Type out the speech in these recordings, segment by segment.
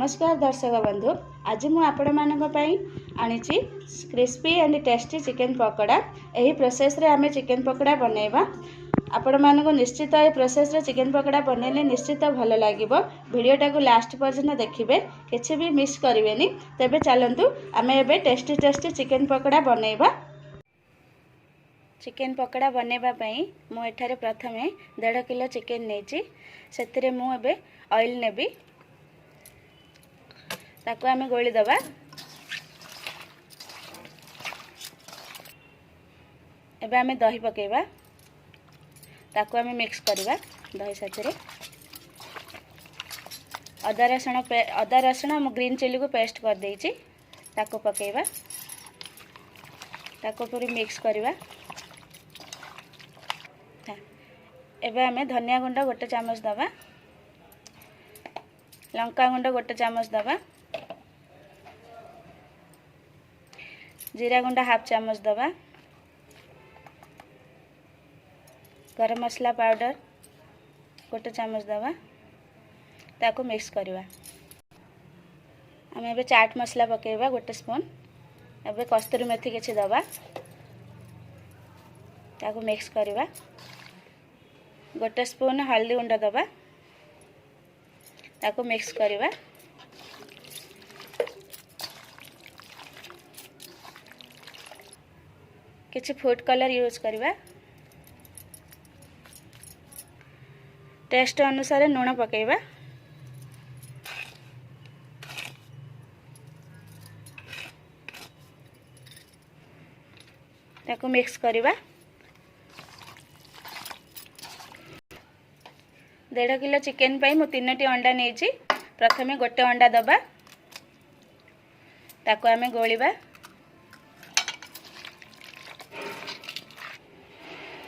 नमस्कार दर्शक बंधु। आज मु आपण मानक पई आनिछि crispy and tasty chicken pakora. एही प्रोसेस रे आमे चिकन पकोड़ा बनेबा। आपण मानक निश्चित ए प्रोसेस रे चिकन पकोड़ा बनेले निश्चित भलो लागिबो। वीडियोटा को लास्ट पर्यंत देखिबे, किछि भी मिस करिवेनी। तेबे चलंतु आमे एबे टेस्टी टेस्टी चिकन पकोड़ा बनेबा। चिकन पकोड़ा बनेबा पई मु एठारे प्रथमे 1.5 किलो चिकन नेछि। सेतिरे मु एबे ऑयल नेबी, ताको आमे गोली दबा। एबे आमे दही पकेबा, ताको आमे मिक्स करबा दही साथरे। अदा रसुण मु ग्रीन चिली को पेस्ट कर देछि, ताको पकेबा। ताको पूरी मिक्स करबा। एबे आमे धनिया गुंड 1 चामच दबा, लंका गुंड 1 चामच दबा, जीरा गुंड 1/2 चामच दबा, गरम मसला पाउडर 1 चामच दबा। ताको मिक्स करवा। आम एबे चाट मसला पकेबा 1 स्पून। एबे कस्तूरी मेथी किछि दबा, ताको मिक्स करवा। 1 स्पून हल्दी गुंड दबा, ताको मिक्स करवा। किछि फूड कलर यूज करवा। टेस्ट अनुसार लूण पकेबा। ताको मिक्स करवा। 1.5 किलो चिकन पाई मु 3टी अंडा नेछि। प्रथमे 1 अंडा दबा, ताको आमे गोलिबा।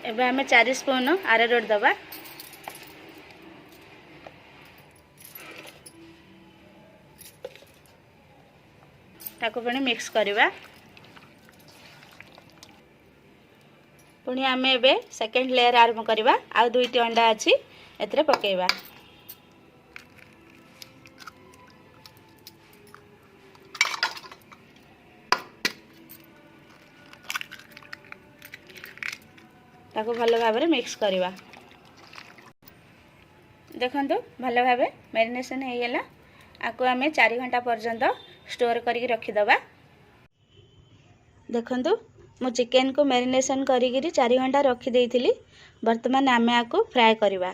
एबे आमे 4 स्पून अरारोट दबा। ताको पुणी मिक्स करवा। पुणी आमे एबे सेकेंड लेयर आरंभ करवा। आ 2टी अंडा अछि एतरे पकेबा। ताको भलो भाबरे मिक्स करवा। देखंतु भलो भाबे मैरिनेशन हे गेला। आको आमे 4 घंटा पर्यंत स्टोर करिक रखि दबा। देखंतु मु चिकन को मैरिनेशन करिक 4 घंटा रखि देइथिली। वर्तमान आमे आको फ्राई करवा।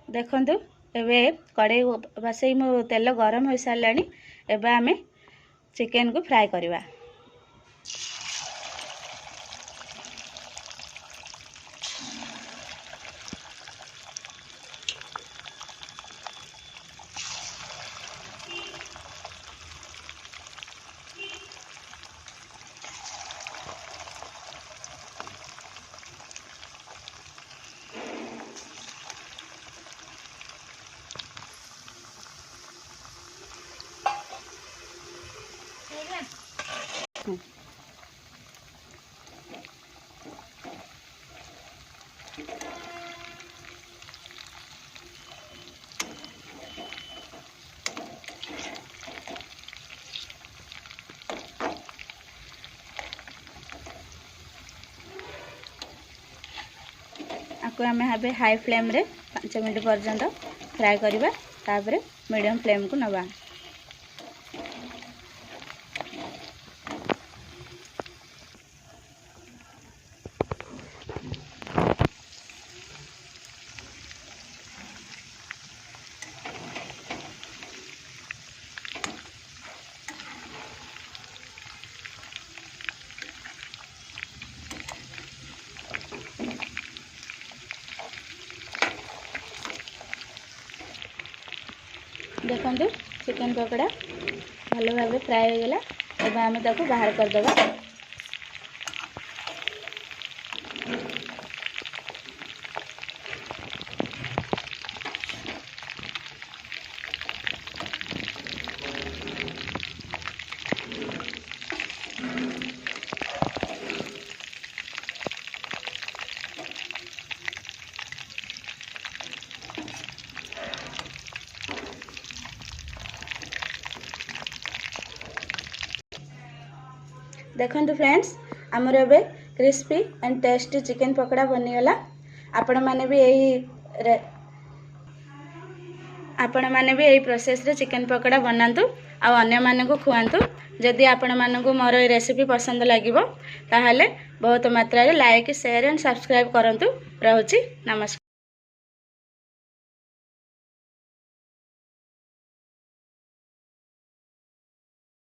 देखंतु एबे कड़ाई बसई मो तेल गरम हो सारलानी। एबे आमे चिकन को फ्राई करवा। आपको आम हाबे हाई फ्लेम रे 5 मिनट पर्यंत फ्राई करवा। तापर मीडियम फ्लेम को नवा। देखंतु चिकन पकोड़ा भलो भाबे फ्राई हो गला। एबे आमे ताको बाहर कर देबा। देखंतु फ्रेंड्स आमर एबे crispy and tasty chicken pakora बनीगला। आपण माने भी यही प्रोसेस रे चिकन पकोड़ा बनातु आ अन्य मानकु खुआंतु। जदि आपण मानकु मोर ए रेसिपी पसंद लागिबो ताहाले बहुत मात्रा रे लाइक शेयर एंड सब्सक्राइब करंतु। रहउची नमस्कार।